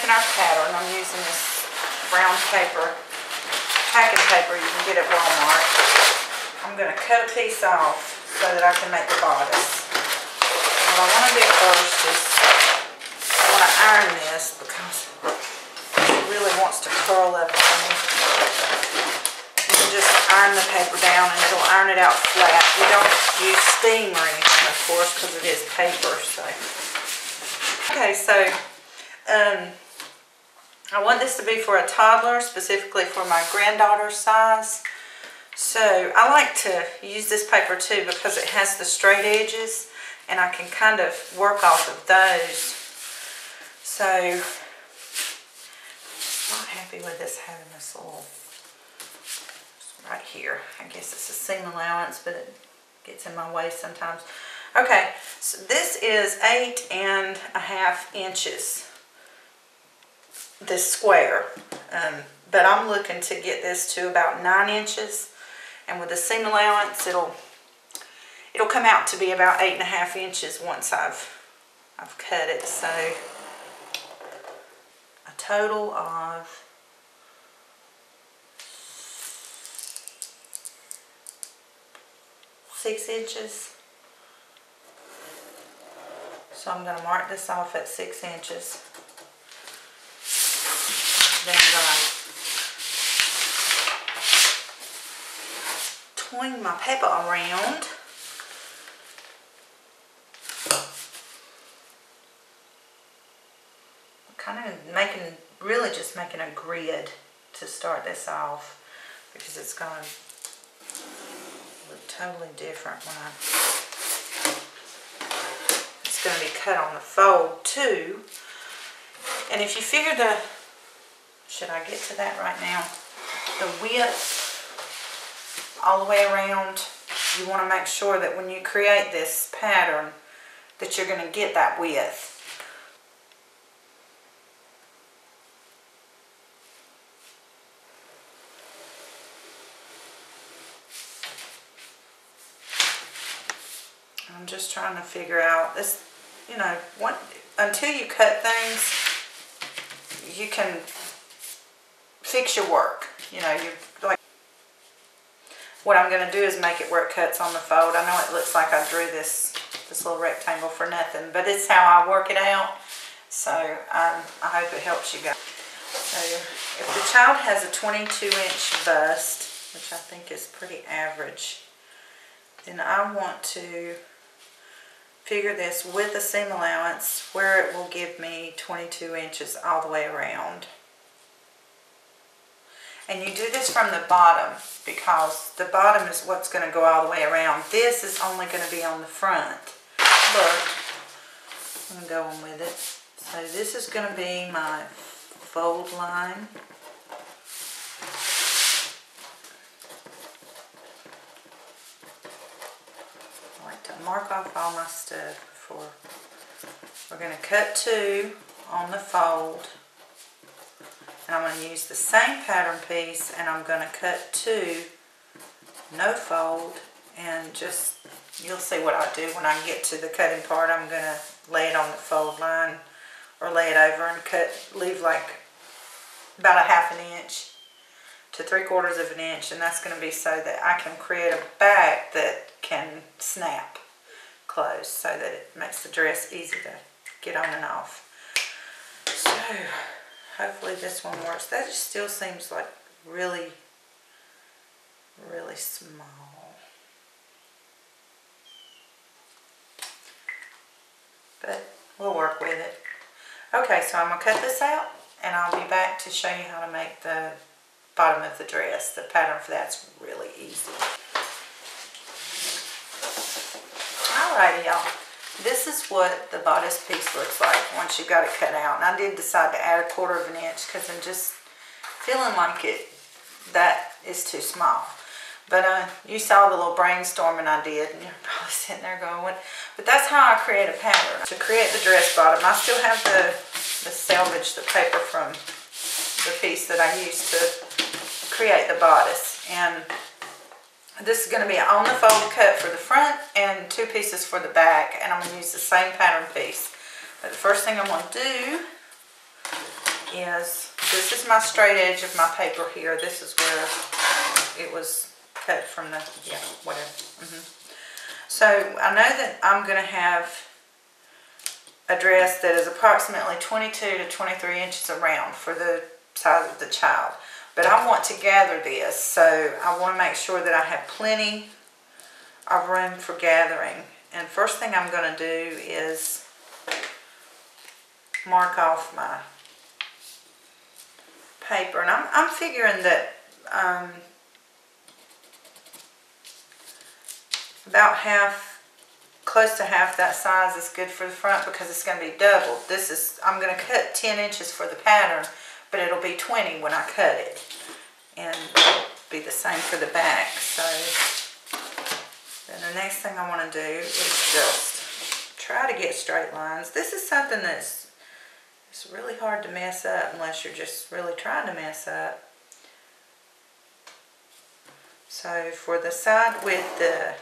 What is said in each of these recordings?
making our pattern, I'm using this brown paper, packing paper you can get at Walmart. I'm going to cut a piece off so that I can make the bodice. What I want to do first is I want to iron this because it really wants to curl up on me. You can just iron the paper down and it'll iron it out flat. We don't use steam or anything, of course, because it is paper. So. Okay, so I want this to be for a toddler, specifically for my granddaughter's size. So I like to use this paper too because it has the straight edges and I can kind of work off of those. So I'm not happy with this having this little right here. I guess it's a seam allowance, but it gets in my way sometimes. Okay, so this is 8.5 inches, this square, but I'm looking to get this to about 9 inches, and with the seam allowance, it'll come out to be about 8.5 inches once I've cut it. So a total of 6 inches. So I'm going to mark this off at 6 inches. Then I'm going to twine my paper around. Kind of really just making a grid to start this off because it's going to look totally different when it's going to be cut on the fold too. And if you figure should I get to that right now? The width all the way around, you want to make sure that when you create this pattern that you're going to get that width. I'm just trying to figure out this, you know, until you cut things, you can fix your work. You know, what I'm going to do is make it where it cuts on the fold. I know it looks like I drew this little rectangle for nothing, but it's how I work it out. So I hope it helps you guys. So if the child has a 22-inch bust, which I think is pretty average, then I want to figure this with the seam allowance where it will give me 22 inches all the way around. And you do this from the bottom because the bottom is what's going to go all the way around. This is only going to be on the front. Look, I'm going to go on with it. So this is going to be my fold line. Mark off all my stuff before. We're going to cut 2 on the fold, and I'm going to use the same pattern piece and I'm going to cut 2 no fold, and just you'll see what I do when I get to the cutting part. I'm going to lay it on the fold line or lay it over and leave like about a 1/2 inch to 3/4 of an inch, and that's going to be so that I can create a back that can snap close so that it makes the dress easy to get on and off. So hopefully this one works. That just still seems like really, really small. But we'll work with it. Okay, so I'm going to cut this out and I'll be back to show you how to make the bottom of the dress. The pattern for that's really easy. Alrighty, y'all. This is what the bodice piece looks like once you got it cut out. And I did decide to add 1/4 of an inch because I'm just feeling like that is too small. But you saw the little brainstorming I did, and you're probably sitting there going, what? But that's how I create a pattern. To create the dress bottom, I still have the salvage, the paper from the piece that I used to create the bodice. And this is going to be on the fold cut for the front and 2 pieces for the back, and I'm going to use the same pattern piece. But the first thing I'm going to do is, this is my straight edge of my paper here. This is where it was cut from the, yeah, whatever. So I know that I'm going to have a dress that is approximately 22 to 23 inches around for the size of the child. But I want to gather this, so I want to make sure that I have plenty of room for gathering. And first thing I'm going to do is mark off my paper. And I'm figuring that about half, close to half that size is good for the front because it's going to be doubled. This is, I'm going to cut 10 inches for the pattern, but it'll be 20 when I cut it. And it'll be the same for the back. So then the next thing I want to do is just try to get straight lines. This is something that's it's really hard to mess up unless you're just really trying to mess up. So for the side with the,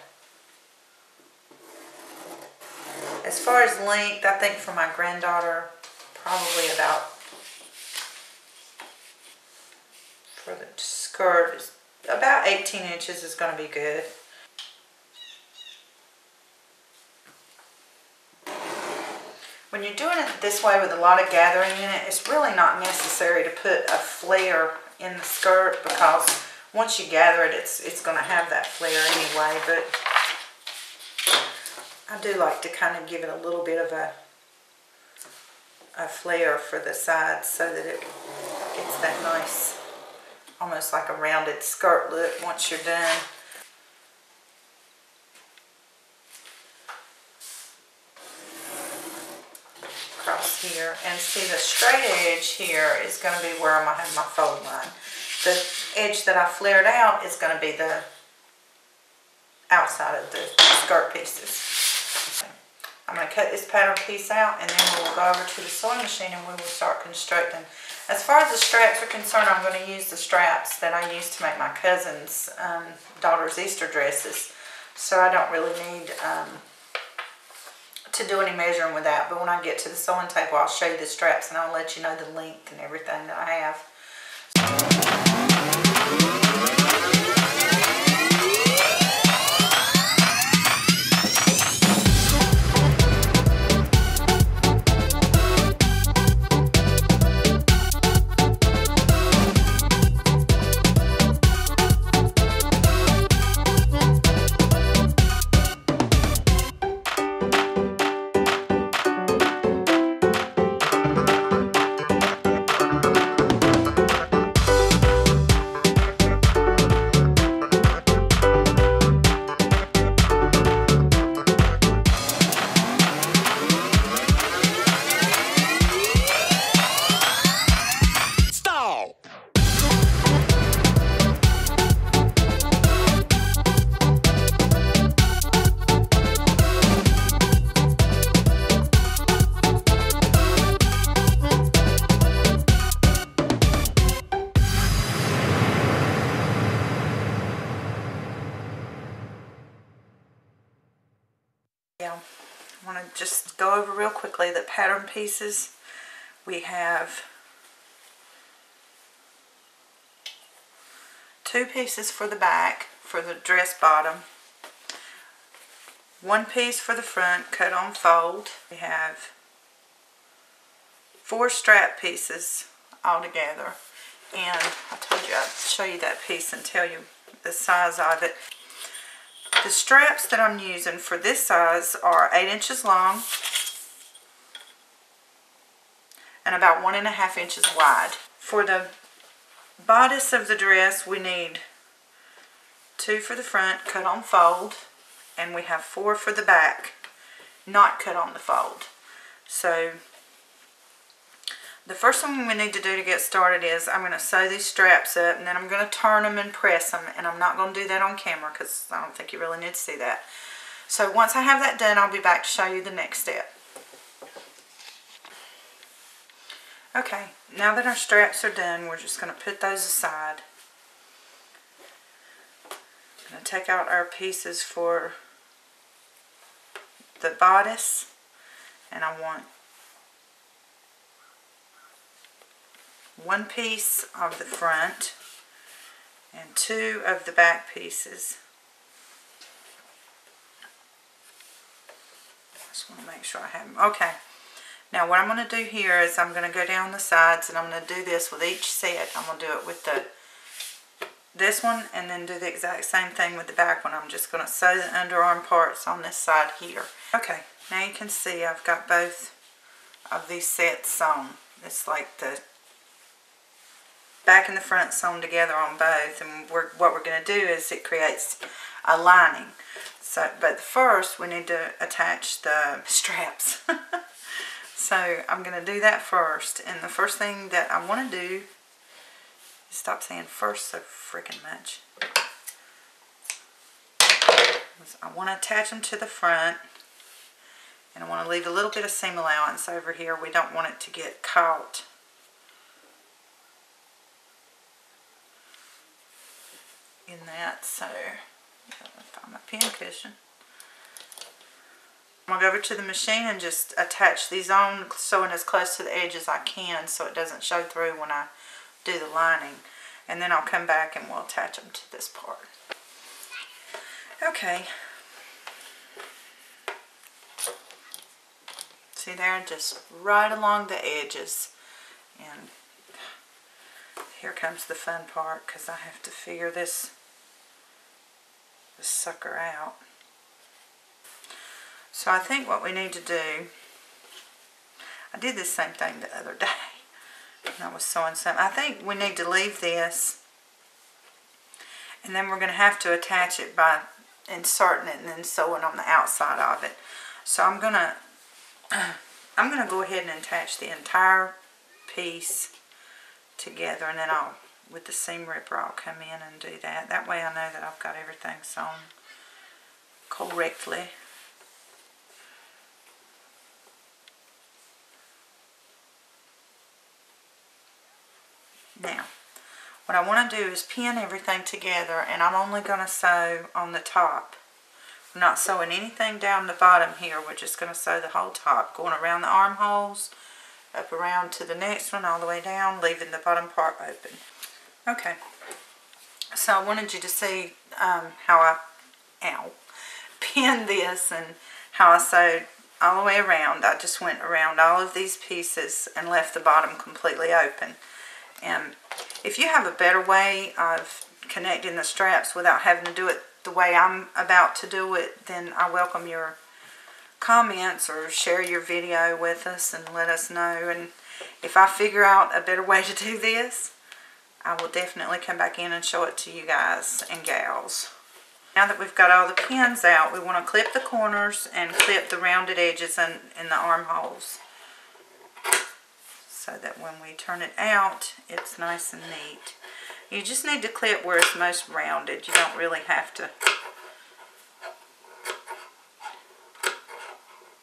as far as length, I think for my granddaughter, probably about, for the skirt, about 18 inches is going to be good. When you're doing it this way with a lot of gathering in it, it's really not necessary to put a flare in the skirt because once you gather it, it's going to have that flare anyway. But I do like to kind of give it a little bit of a flare for the sides so that it gets that nice, almost like a rounded skirt look once you're done. Across here, and see the straight edge here is going to be where I'm going to have my fold line. The edge that I flared out is going to be the outside of the skirt pieces. I'm going to cut this pattern piece out and then we'll go over to the sewing machine and we will start constructing. As far as the straps are concerned, I'm going to use the straps that I used to make my cousin's daughter's Easter dresses. So I don't really need to do any measuring with that. But when I get to the sewing table, I'll show you the straps and I'll let you know the length and everything that I have. I want to just go over real quickly the pattern pieces. We have 2 pieces for the back for the dress bottom, 1 piece for the front cut on fold. We have 4 strap pieces all together, and I told you I'd show you that piece and tell you the size of it. The straps that I'm using for this size are 8 inches long and about 1.5 inches wide. For the bodice of the dress, we need 2 for the front, cut on fold, and we have 4 for the back, not cut on the fold. So the first thing we need to do to get started is I'm going to sew these straps up, and then I'm going to turn them and press them, and I'm not going to do that on camera because I don't think you really need to see that. So once I have that done, I'll be back to show you the next step. Okay, now that our straps are done, we're just going to put those aside. I'm going to take out our pieces for the bodice, and I want one piece of the front and 2 of the back pieces. Just want to make sure I have them. Okay. Now what I'm going to do here is I'm going to go down the sides, and I'm going to do this with each set. I'm going to do it with this one, and then do the exact same thing with the back one. I'm just going to sew the underarm parts on this side here. Okay, now you can see I've got both of these sets sewn. It's like the back and the front sewn together on both, and what we're going to do is it creates a lining. So, but first we need to attach the straps. So I'm going to do that first, and the first thing that I want to do, stop saying first so freaking much, I want to attach them to the front, and I want to leave a little bit of seam allowance over here. We don't want it to get caught. In that, so find my pin cushion. I'm going to go over to the machine and just attach these on, sewing as close to the edge as I can so it doesn't show through when I do the lining. And then I'll come back and we'll attach them to this part. Okay. See there, just right along the edges. And here comes the fun part, because I have to figure this sucker out. So I think what we need to do, I did the same thing the other day when I was sewing something. I think we need to leave this, and then we're going to have to attach it by inserting it and then sewing on the outside of it. So I'm going to go ahead and attach the entire piece together, and then with the seam ripper I'll come in and do that. That way I know that I've got everything sewn correctly. Now, what I want to do is pin everything together, and I'm only going to sew on the top. We're not sewing anything down the bottom here. We're just going to sew the whole top, going around the armholes, up around to the next one, all the way down, leaving the bottom part open. Okay, so I wanted you to see how I pinned this and how I sewed all the way around. I just went around all of these pieces and left the bottom completely open. And if you have a better way of connecting the straps without having to do it the way I'm about to do it, then I welcome your comments or share your video with us and let us know. And if I figure out a better way to do this, I will definitely come back in and show it to you guys and gals. Now that we've got all the pins out, we want to clip the corners and clip the rounded edges in the armholes, so that when we turn it out, it's nice and neat. You just need to clip where it's most rounded. You don't really have to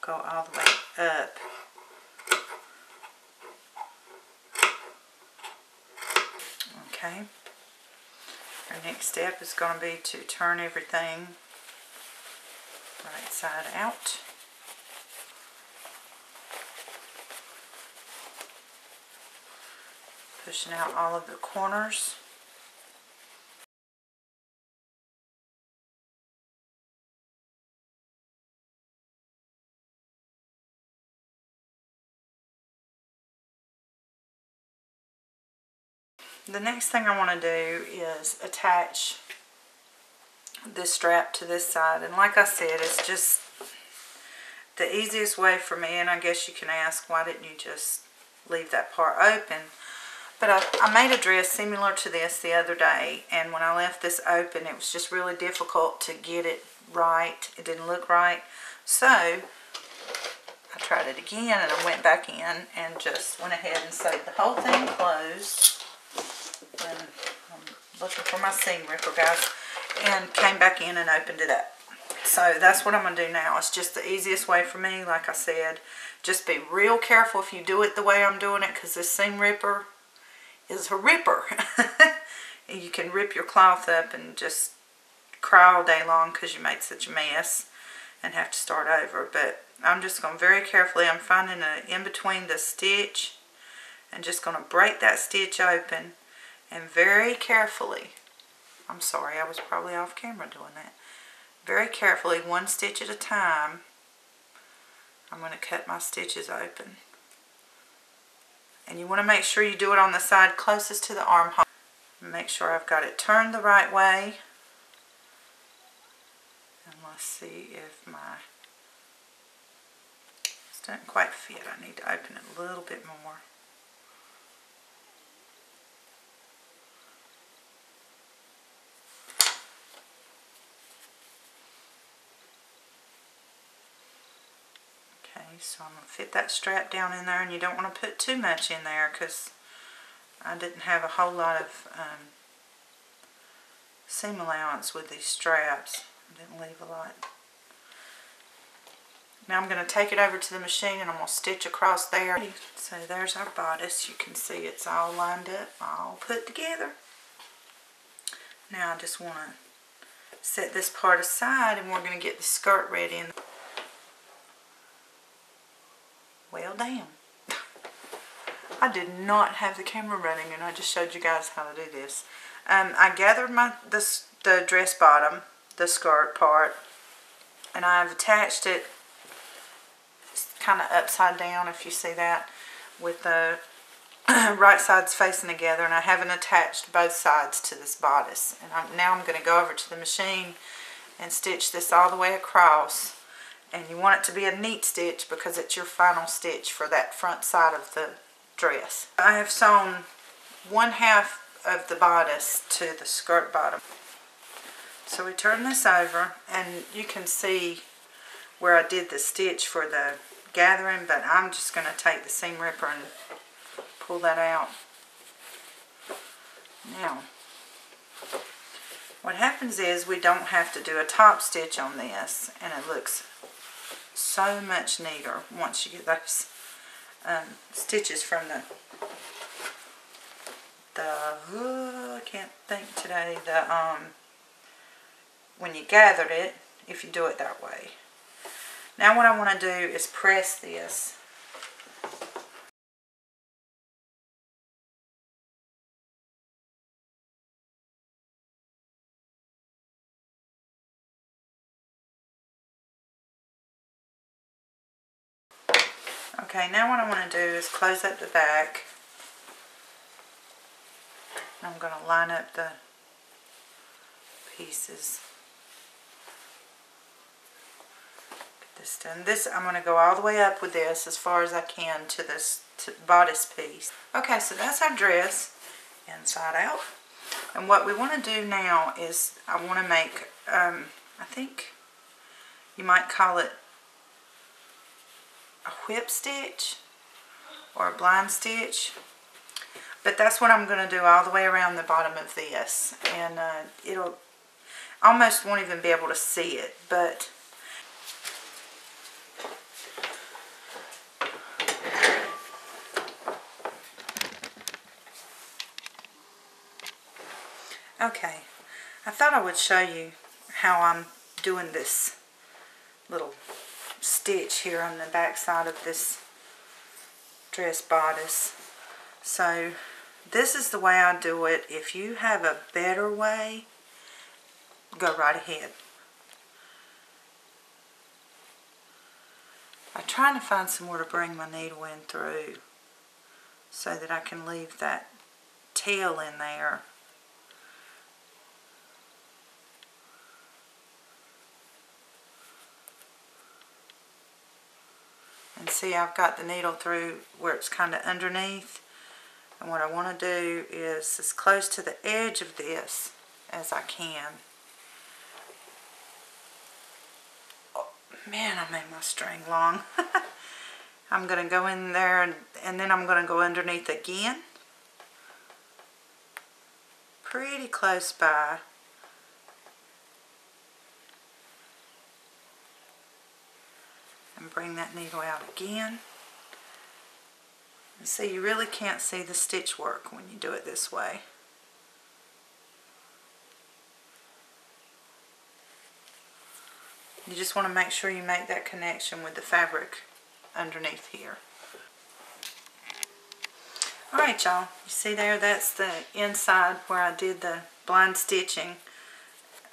go all the way up. Okay. Our next step is going to be to turn everything right side out. Pushing out all of the corners. The next thing I want to do is attach this strap to this side, and like I said, it's just the easiest way for me. And I guess you can ask, why didn't you just leave that part open? But I made a dress similar to this the other day, and when I left this open, it was just really difficult to get it right. It didn't look right. So I tried it again, and I went back in and just went ahead and sewed the whole thing closed. And I'm looking for my seam ripper, guys, and came back in and opened it up. So that's what I'm going to do now. It's just the easiest way for me. Like I said, just be real careful if you do it the way I'm doing it, because this seam ripper is a ripper. You can rip your cloth up and just cry all day long because you made such a mess and have to start over. But I'm just going very carefully. I'm finding in between the stitch and just going to break that stitch open, and very carefully, I'm sorry, I was probably off camera doing that, very carefully, one stitch at a time, I'm going to cut my stitches open. And you want to make sure you do it on the side closest to the armhole. Make sure I've got it turned the right way. And let's see if my, it doesn't quite fit. I need to open it a little bit more. Okay, so I'm going to fit that strap down in there, and you don't want to put too much in there because I didn't have a whole lot of seam allowance with these straps. I didn't leave a lot. Now I'm going to take it over to the machine and I'm going to stitch across there. So there's our bodice. You can see it's all lined up, all put together. Now I just want to set this part aside and we're going to get the skirt ready. Well, damn. I did not have the camera running and I just showed you guys how to do this. I gathered the dress bottom, the skirt part, and I've attached it kind of upside down, if you see that, with the right sides facing together, and I haven't attached both sides to this bodice. And now I'm going to go over to the machine and stitch this all the way across. And you want it to be a neat stitch because it's your final stitch for that front side of the dress. I have sewn 1/2 of the bodice to the skirt bottom. So we turn this over and you can see where I did the stitch for the gathering, but I'm just going to take the seam ripper and pull that out. Now, what happens is we don't have to do a top stitch on this, and it looks so much neater once you get those stitches from I can't think today, when you gathered it, if you do it that way. Now what I want to do is press this. Okay, now what I want to do is close up the back. I'm going to line up the pieces. Get this done. This, I'm going to go all the way up with this as far as I can to this bodice piece. Okay, so that's our dress inside out. And what we want to do now is I want to make, I think you might call it a whip stitch or a blind stitch. But that's what I'm going to do all the way around the bottom of this. And it'll almost won't even be able to see it. But okay, I thought I would show you how I'm doing this little stitch here on the back side of this dress bodice. So this is the way I do it. If you have a better way, go right ahead. I'm trying to find somewhere to bring my needle in through so that I can leave that tail in there. And see, I've got the needle through where it's kind of underneath. And what I want to do is as close to the edge of this as I can. Oh, man, I made my string long. I'm going to go in there and then I'm going to go underneath again. Pretty close by. And bring that needle out again. And see, you really can't see the stitch work when you do it this way. You just want to make sure you make that connection with the fabric underneath here. Alright y'all, you see there, that's the inside where I did the blind stitching.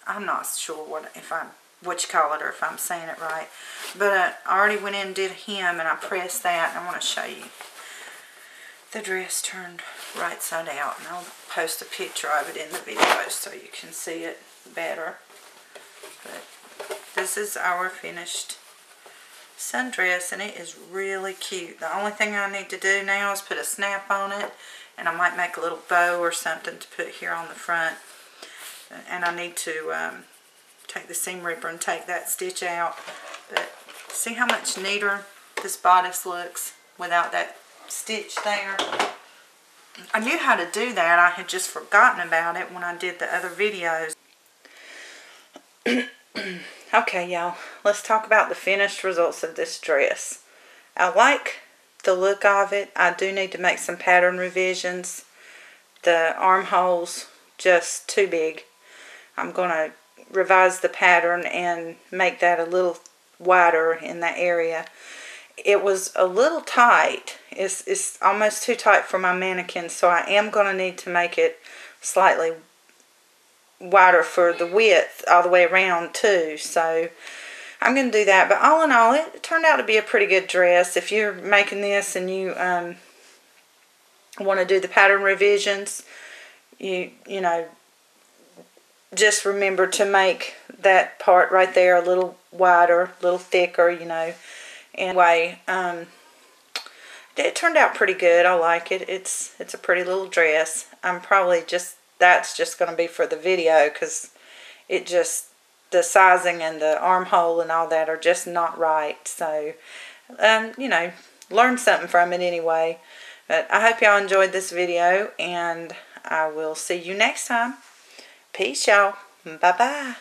I'm not sure what you call it or if I'm saying it right. But I already went in and did a hem and I pressed that, and I want to show you. The dress turned right side out, and I'll post a picture of it in the video so you can see it better. But this is our finished sundress, and it is really cute. The only thing I need to do now is put a snap on it, and I might make a little bow or something to put here on the front. And I need to take the seam ripper and take that stitch out. But see how much neater this bodice looks without that stitch there. I knew how to do that. I had just forgotten about it when I did the other videos. Okay, y'all, let's talk about the finished results of this dress. I like the look of it. I do need to make some pattern revisions. The armholes just too big. I'm going to revise the pattern and make that a little wider in that area. It was a little tight. It's almost too tight for my mannequin, so I am going to need to make it slightly wider for the width all the way around too. So I'm going to do that. But all in all, it turned out to be a pretty good dress. If you're making this and you want to do the pattern revisions, you know, just remember to make that part right there a little wider, a little thicker, you know. Anyway, it turned out pretty good. I like it. It's a pretty little dress. I'm probably that's just going to be for the video, because the sizing and the armhole and all that are just not right. So, you know, learn something from it anyway. But I hope y'all enjoyed this video, and I will see you next time. Peace, y'all. Bye-bye.